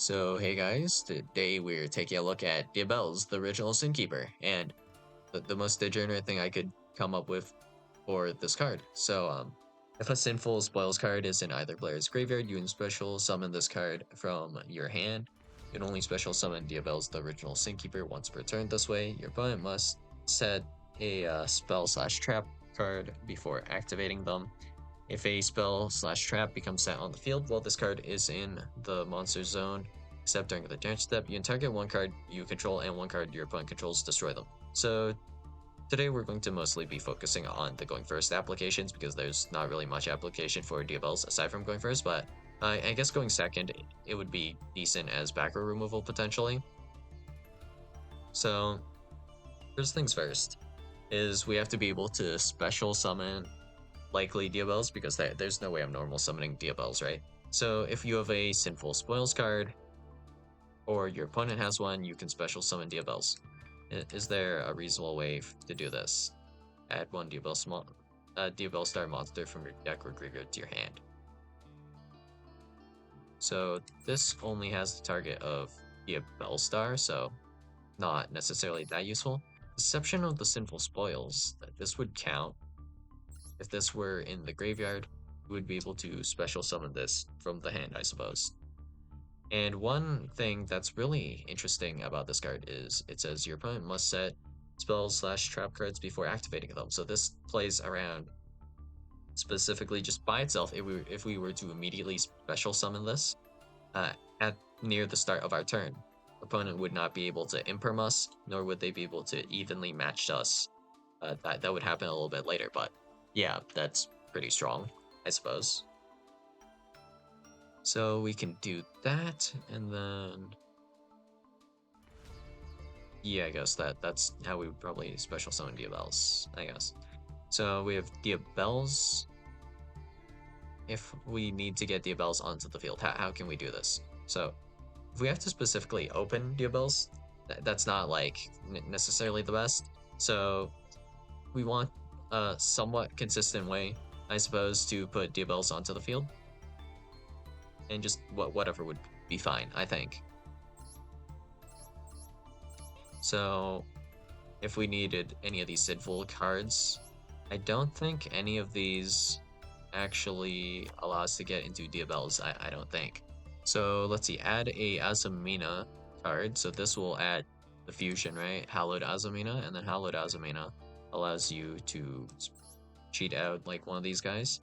So hey guys, today we're taking a look at Diabellze, the original Sin Keeper, and the most degenerate thing I could come up with for this card. If a Sinful Spoils card is in either player's graveyard, you can special summon this card from your hand. You can only special summon Diabellze, the original Sin Keeper, once per turn this way. Your opponent must set a spell/trap card before activating them. If a spell/trap becomes set on the field while this card is in the monster zone, except during the turn step, you can target one card you control and one card your opponent controls, destroy them. So today we're going to mostly be focusing on the going first applications because there's not really much application for Diabellze aside from going first, but I guess going second, it would be decent as back row removal potentially. So first things first is we have to be able to special summon likely Diabellze because there's no way I'm normal summoning Diabellze, right? So if you have a Sinful Spoils card, or your opponent has one, you can special summon Diabellze. Is there a reasonable way to do this? Add one Diabellze star monster from your deck or graveyard to your hand. So this only has the target of Diabellze star, so not necessarily that useful. Exception of the Sinful Spoils, this would count. If this were in the graveyard, we would be able to special summon this from the hand, I suppose. And one thing that's really interesting about this card is it says your opponent must set spells/trap cards before activating them. So this plays around specifically just by itself. If we were to immediately special summon this at near the start of our turn, opponent would not be able to imperm us, nor would they be able to evenly match us. That would happen a little bit later, but yeah, that's pretty strong, I suppose. So we can do that, and then yeah, I guess that's how we would probably special summon Diabellze, I guess. So we have Diabellze. If we need to get Diabellze onto the field, how can we do this? So if we have to specifically open Diabellze, that's not like necessarily the best. So we want a somewhat consistent way, I suppose, to put Diabellze onto the field. And just whatever would be fine, I think. So if we needed any of these Sinful cards, I don't think any of these actually allow us to get into Diabellze, I don't think. So let's see, add a Azamina card. So this will add the fusion, right? Hallowed Azamina, and then Hallowed Azamina allows you to cheat out like one of these guys.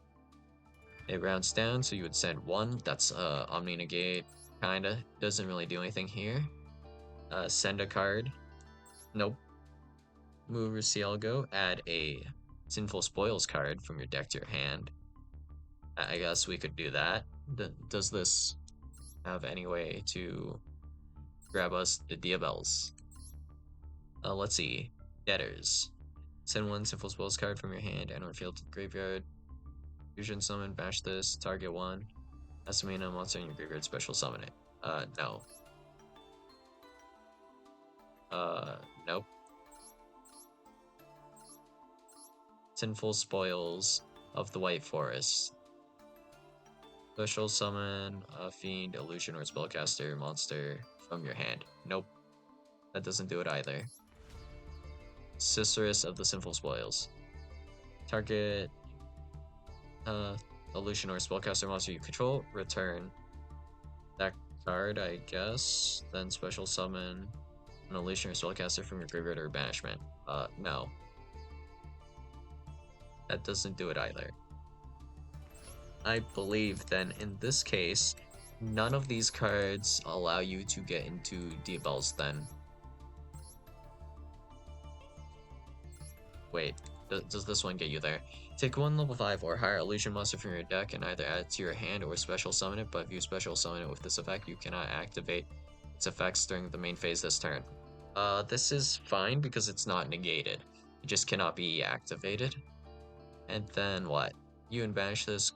It rounds down, so you would send one. That's Omni Negate, kinda. Doesn't really do anything here. Send a card. Nope. Move Recielgo. Add a Sinful Spoils card from your deck to your hand. I guess we could do that. Does this have any way to grab us the Diabellze? Let's see. Debtors. Send one Sinful Spoils card from your hand and on field to the graveyard. Fusion summon, bash this, target one. Estimate a monster in your graveyard, special summon it. No. Nope. Sinful Spoils of the White Forest. Special summon a fiend, illusion, or spellcaster monster from your hand. Nope. That doesn't do it either. Sisteress of the Sinful Spoils. Target illusion or spellcaster monster you control, return that card, I guess. Then special summon an illusion or spellcaster from your graveyard or banishment. No. That doesn't do it either. I believe then in this case, none of these cards allow you to get into Diabellze then. Wait, does this one get you there? Take one level 5 or higher illusion monster from your deck and either add it to your hand or special summon it, but if you special summon it with this effect, you cannot activate its effects during the main phase this turn. This is fine because it's not negated. It just cannot be activated. And then what? You banish this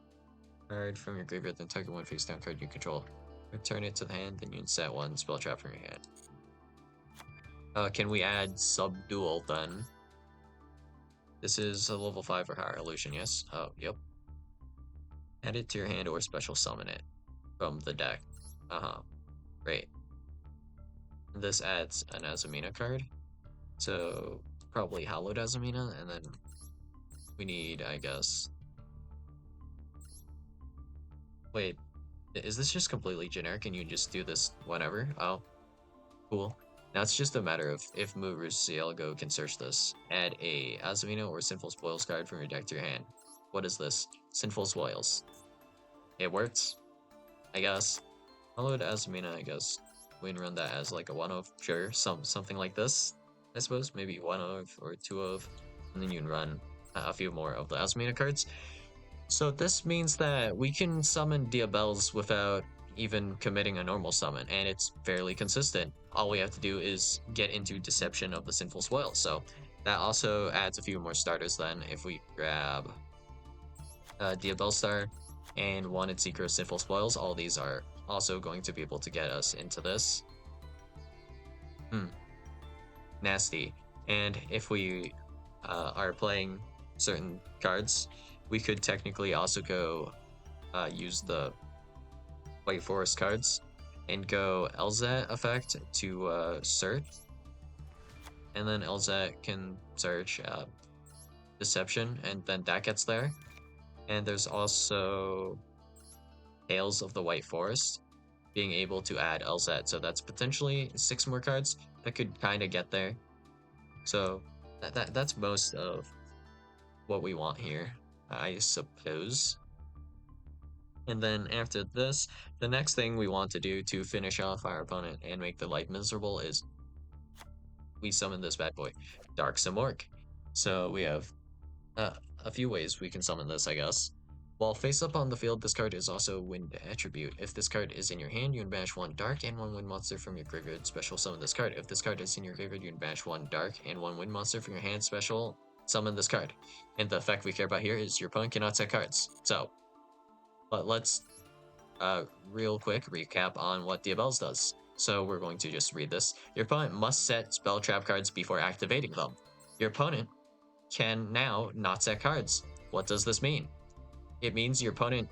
card from your graveyard, then target one face down card you control. Return it to the hand, then you can set one spell trap from your hand. Can we add Subdual then? This is a level 5 or higher illusion, yes? Oh, yep. Add it to your hand or special summon it from the deck. Great. This adds an Azumina card, so probably Hallowed Azumina, and then we need, I guess. Wait, is this just completely generic and you just do this whenever? Oh, cool. Now it's just a matter of if Muru's Cielgo can search this. Add a Azumina or Sinful Spoils card from your deck to your hand. What is this? Sinful Spoils. It works, I guess. Hallowed Azumina, I guess. We can run that as like a one of, sure, something like this. I suppose maybe one of or two of, and then you can run a few more of the Azumina cards. So this means that we can summon Diabellze without even committing a normal summon, and it's fairly consistent. All we have to do is get into Deception of the Sinful Spoil. So that also adds a few more starters then if we grab Diabellstar and Wanted Seeker of Sinful Spoils. All these are also going to be able to get us into this. Nasty. And if we are playing certain cards, we could technically also go use the White Forest cards and go Elzat effect to search. And then Elzat can search Deception, and then that gets there. And there's also Tales of the White Forest being able to add Elzat, so that's potentially 6 more cards that could kind of get there. So that's most of what we want here, I suppose. And then after this, the next thing we want to do to finish off our opponent and make their life miserable is we summon this bad boy, Dark Samorg. So we have a few ways we can summon this, I guess. While face up on the field, this card is also a wind attribute. If this card is in your hand, you can banish 1 dark and 1 wind monster from your graveyard, special summon this card. If this card is in your graveyard, you can banish 1 dark and 1 wind monster from your hand, special summon this card. And the effect we care about here is your opponent cannot set cards. So, but let's real quick recap on what Diabellze does. So we're going to just read this. Your opponent must set spell trap cards before activating them. Your opponent can now not set cards. What does this mean? It means your opponent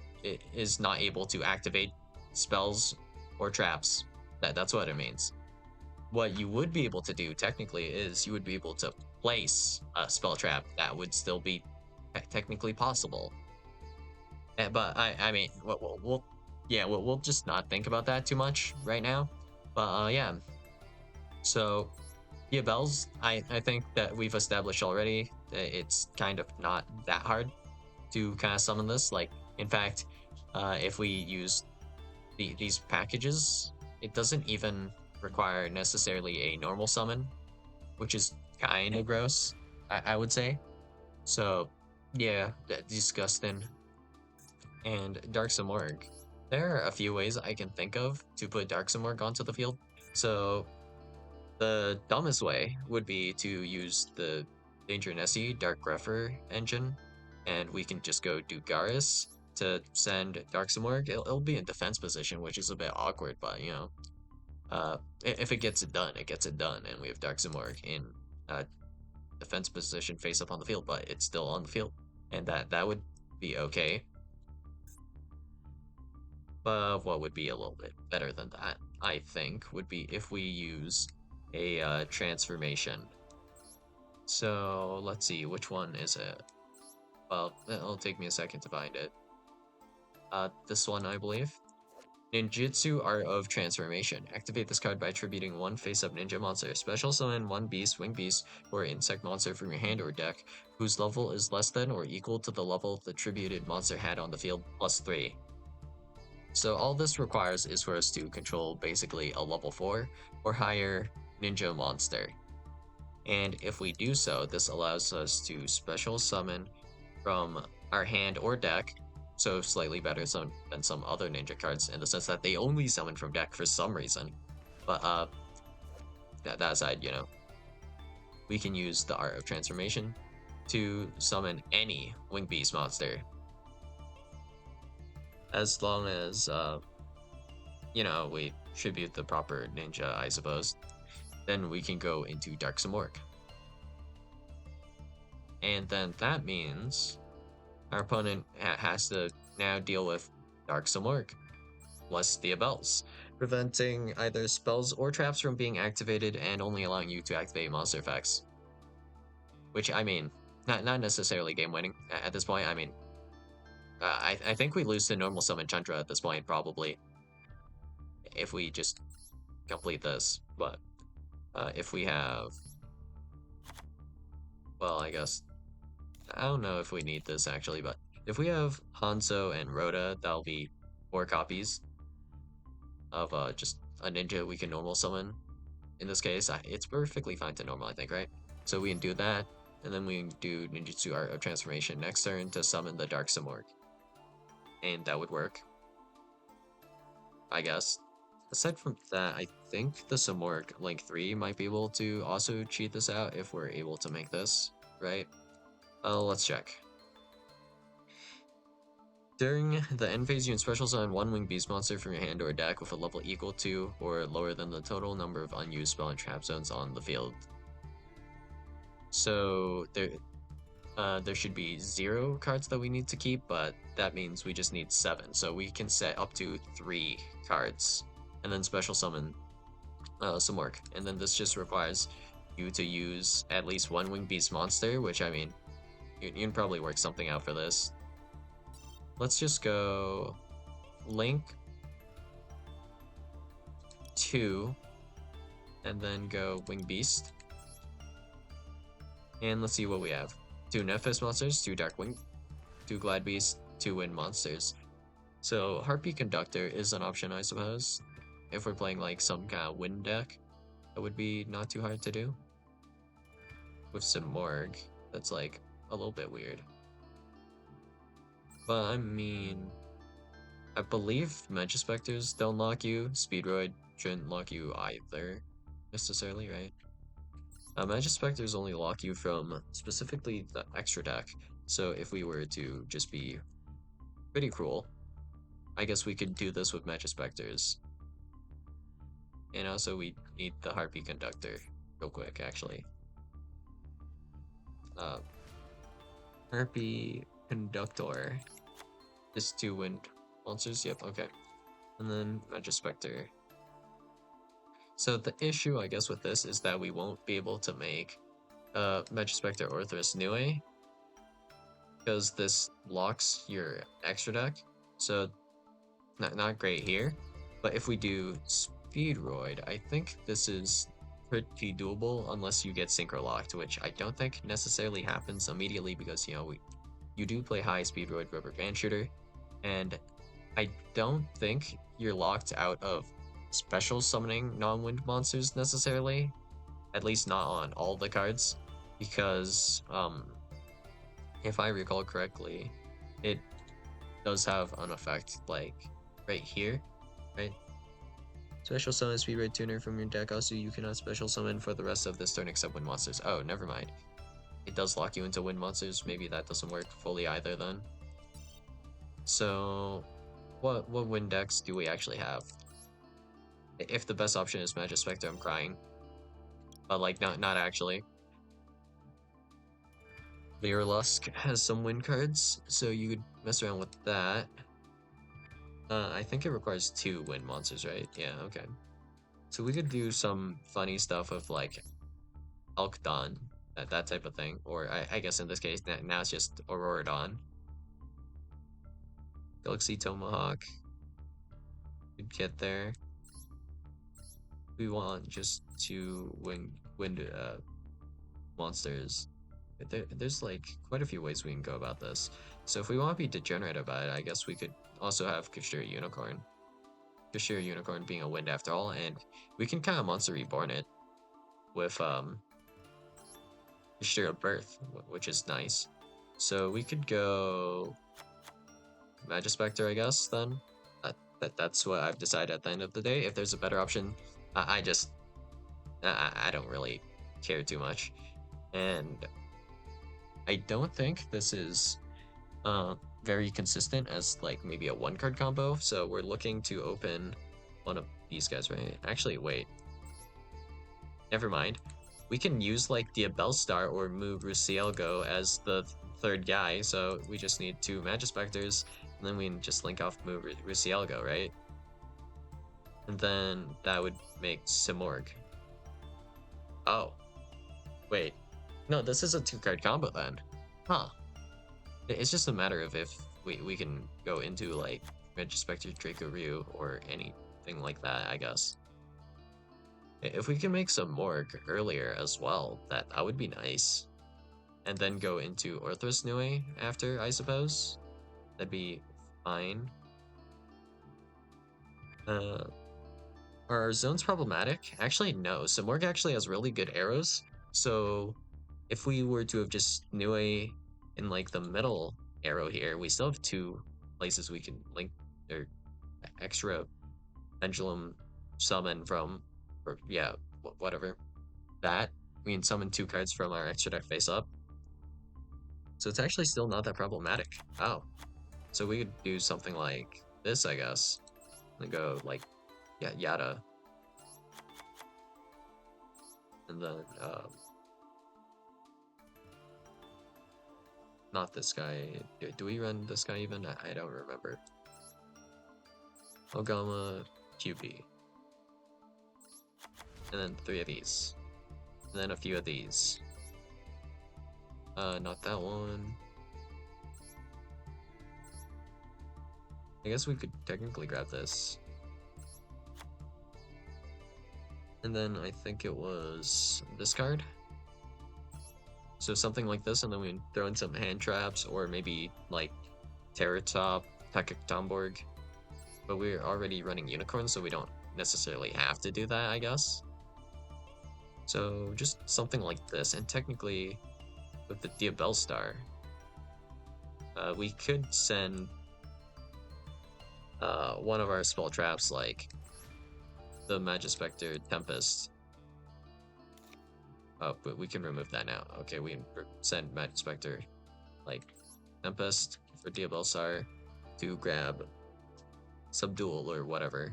is not able to activate spells or traps. That's what it means. What you would be able to do technically is you would be able to place a spell trap. That would still be technically possible. But I mean, we'll just not think about that too much right now. But yeah, so Diabellze, I think that we've established already that it's kind of not that hard to kind of summon this. Like, in fact, if we use these packages, it doesn't even require necessarily a normal summon, which is kind of gross, I would say. So, yeah, disgusting. And Dark Samorg. There are a few ways I can think of to put Dark Samorg onto the field. So, the dumbest way would be to use the Danger Nessie Dark Grepher engine, and we can just go do Garrus to send Dark Samorg. It'll be in defense position, which is a bit awkward, but you know, if it gets it done, it gets it done, and we have Dark Samorg in defense position face up on the field, but it's still on the field, and that would be okay. But what would be a little bit better than that, I think, would be if we use a transformation. So let's see, which one is it? Well, it'll take me a second to find it. This one, I believe. Ninjutsu Art of Transformation. Activate this card by attributing 1 face-up ninja monster. Special summon 1 beast, wing beast, or insect monster from your hand or deck, whose level is less than or equal to the level the attributed monster had on the field, +3. So all this requires is for us to control basically a level 4 or higher ninja monster. And if we do so, this allows us to special summon from our hand or deck, so slightly better than some other ninja cards in the sense that they only summon from deck for some reason. But that aside, you know, we can use the Art of Transformation to summon any Wing Beast monster. As long as, you know, we tribute the proper ninja, I suppose, then we can go into Dark Samorg. And then that means our opponent has to now deal with Dark Samorg plus Diabellze. preventing either spells or traps from being activated and only allowing you to activate monster effects. Which, I mean, not necessarily game winning at this point. I mean, I think we lose to normal summon Chandra at this point, probably, if we just complete this. But if we have, well, I guess, I don't know if we need this actually, but if we have Hanzo and Rhoda, that'll be 4 copies of just a ninja we can normal summon. In this case, it's perfectly fine to normal, I think, right? So we can do that, and then we can do Ninjutsu Art of Transformation next turn to summon the Dark Samorg. And that would work, I guess. Aside from that, I think the Samorg Link 3 might be able to also cheat this out if we're able to make this, right? Let's check. During the end phase, you can special summon one winged beast monster from your hand or deck with a level equal to or lower than the total number of unused spell and trap zones on the field. So there should be 0 cards that we need to keep, but that means we just need 7. So we can set up to 3 cards and then special summon some work. And then this just requires you to use at least one winged beast monster, which, I mean, you can probably work something out for this. Let's just go Link 2 and then go Winged Beast. And let's see what we have. 2 Nephis monsters, 2 Darkwing, 2 Glide Beasts, 2 Wind monsters. So Heartbeat Conductor is an option, I suppose. If we're playing like some kind of wind deck, that would be not too hard to do. With Samorg, that's like a little bit weird. But I mean, I believe Magispectors don't lock you. Speedroid shouldn't lock you either, necessarily, right? Magispectors only lock you from specifically the extra deck. So if we were to just be pretty cruel, I guess we could do this with Magispectors. And also we need the Heartbeat Conductor real quick, actually. Heartbeat Conductor. Just 2 wind monsters, yep, okay. And then Magispector. So the issue, I guess, with this is that we won't be able to make Magispector Orthrus Nue, because this locks your extra deck. So not great here. But if we do Speedroid, I think this is pretty doable unless you get Synchro locked, which I don't think necessarily happens immediately because, you know, you do play high Speedroid Rubber Band Shooter, and I don't think you're locked out of special summoning non-wind monsters necessarily, at least not on all the cards, because if I recall correctly, it does have an effect like right here, right? Special summon Speedroid Tuner from your deck. Also, you cannot special summon for the rest of this turn except wind monsters. Oh, never mind. It does lock you into wind monsters. Maybe that doesn't work fully either then. So, what wind decks do we actually have? If the best option is Magispector, I'm crying. But like, not actually. Lusk has some wind cards, so you could mess around with that. I think it requires 2 wind monsters, right? Yeah, okay. So we could do some funny stuff with like Alkdon, that type of thing. Or I guess in this case, now it's just Auroradon. Galaxy Tomahawk. Could get there. We want just 2 wind monsters. There's like quite a few ways we can go about this. So if we want to be degenerate about it, I guess we could also have Kashira Unicorn. Kashira Unicorn being a wind after all, and we can kind of Monster Reborn it with Kashira Birth, which is nice. So we could go Magispector, I guess, then. That's what I've decided at the end of the day. If there's a better option, I don't really care too much. And I don't think this is very consistent as like maybe a 1-card combo. So we're looking to open one of these guys, right? Actually, wait. Never mind. We can use like Diabellze or move Rusielgo as the 3rd guy. So we just need 2 Magispectors, and then we can just link off move Rusielgo, right? And then that would make Simorg. Oh, wait. No, this is a 2-card combo then. Huh. It's just a matter of if we can go into like Regispector Draco Ryu or anything like that, I guess. If we can make some Morg earlier as well, that would be nice. And then go into Orthros Nue after, I suppose. That'd be fine. Uh, are our zones problematic? Actually, no. Simorg actually has really good arrows. So if we were to have just Nue in like the middle arrow here, we still have 2 places we can link or extra pendulum summon from, or yeah, whatever. That we can summon 2 cards from our extra deck face up. So it's actually still not that problematic. Oh, so we could do something like this, I guess. And go like, yeah, Yada. And then, not this guy. Do we run this guy even? I don't remember. Ogama, QB. And then 3 of these. And then a few of these. Not that one. I guess we could technically grab this. And then I think it was this card. So something like this, and then we throw in some hand traps, or maybe like Terror Top, Pekka Tomborg. But we're already running Unicorn, so we don't necessarily have to do that, I guess. So just something like this, and technically with the Diabellze Star, we could send one of our spell traps like the Magispector Tempest. Oh, but we can remove that now. Okay, we can send Magispector like Tempest for Diabellze to grab Subdual or whatever.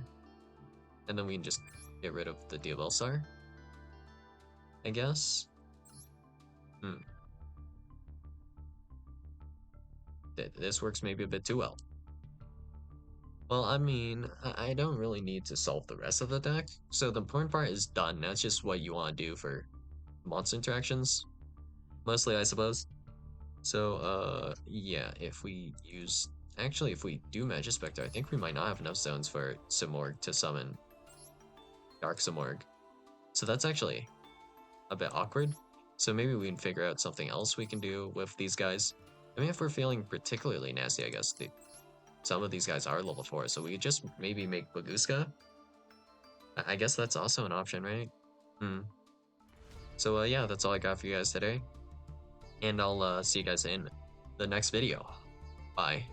And then we can just get rid of the Diabellze, I guess. This works maybe a bit too well. Well, I mean, I don't really need to solve the rest of the deck. So the important part is done. That's just what you want to do for monster interactions. Mostly, I suppose. So, yeah, if we use... Actually, if we do Magispector, I think we might not have enough zones for Simorg to summon Dark Simorg. So that's actually a bit awkward. So maybe we can figure out something else we can do with these guys. I mean, if we're feeling particularly nasty, I guess some of these guys are level 4, so we could just maybe make Baguska. I guess that's also an option, right? Hmm. So, yeah, that's all I got for you guys today. And I'll see you guys in the next video. Bye.